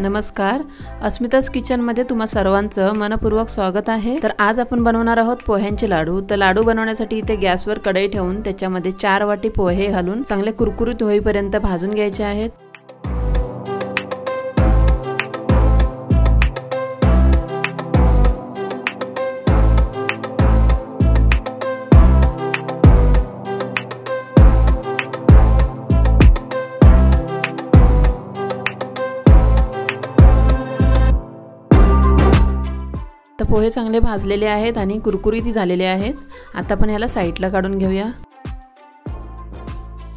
नमस्कार, अस्मिता's किचन मध्ये तुम्हा सर्वांचं मनपूर्वक स्वागत आहे। तर आज आपण बनवणार आहोत पोह्यांचे लाडू। तर लाडू बनवण्यासाठी इथे गॅसवर कढई ठेवून त्याच्यामध्ये 4 वाटी पोहे घालून चांगले कुरकुरीत होईपर्यंत भाजून घ्यायचे आहेत। तर पोहे चांगले भाजलेले आहेत आणि कुरकुरीत झालेले आहेत। आता आपण याला साइडला काढून घेऊया।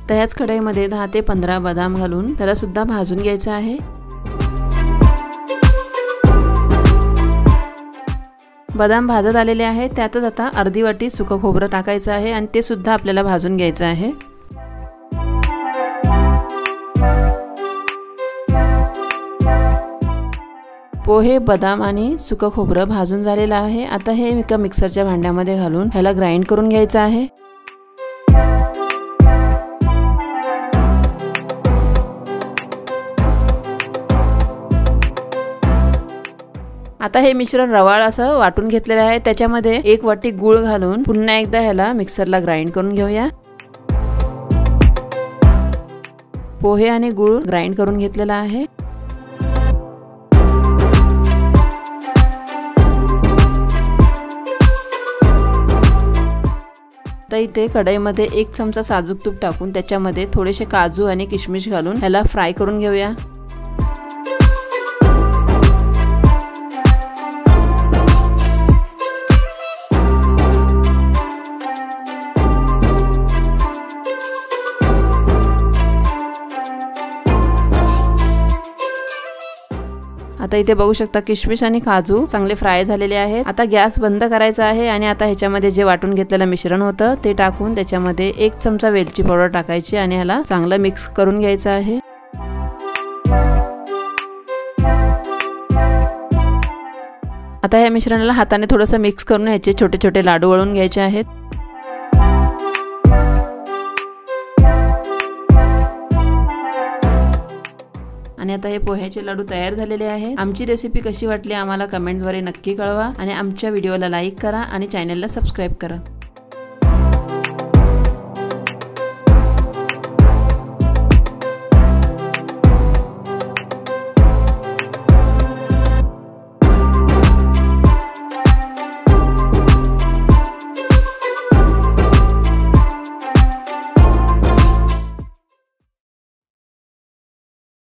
तर याच कढईमध्ये 10 ते 15 बदाम घालून त्याला सुद्धा भाजून घ्यायचं आहे। बदाम भाजत आलेले आहेत, त्यातच आता अर्धी वाटी सुकं खोबरं टाकायचं आहे आणि ते सुद्धा आपल्याला भाजून घ्यायचं आहे। पोहे, बदाम आणि सुकं खोबरं भाजून झालेलं आहे। आता हे एका मिक्सरच्या भांड्यामध्ये घालून ह्याला ग्राइंड करून घ्यायचं आहे। आता हे मिश्रण रवाळ असं वाटून घेतलेलं आहे। त्याच्यामध्ये 1 वाटी गूळ घालून पुन्हा एकदा ह्याला मिक्सरला ग्राइंड करून घेऊया। पोहे आणि गूळ ग्राइंड करून घेतलेला आहे। आता इथे कढईमध्ये 1 चमचा साजूक तूप टाकून त्याच्यामध्ये थोडेसे काजू आणि किशमिश घालून ह्याला फ्राय करून घेऊया। आता इथे बघू शकता किशमिश आणि काजू चांगले फ्राय झालेले आहेत। आता गॅस बंद करायचा आहे आणि आता ह्याच्यामध्ये जे वाटून घेतलेलं मिश्रण होतं ते टाकून त्याच्यामध्ये 1 चमचा वेलची पावडर टाकायची आणि ह्याला चांगलं मिक्स करून घ्यायचं आहे। आता ह्या मिश्रणाला हाताने थोडंसं मिक्स करून ह्याचे छोटे छोटे लाडू वळून घ्यायचे आहेत। आणि आता हे पोह्याचे लाडू तयार झालेले आहेत। आमची रेसिपी कशी वाटली आम्हाला कमेंटद्वारे नक्की कळवा आणि आमच्या व्हिडिओला लाईक करा आणि चॅनलला सबस्क्राइब करा।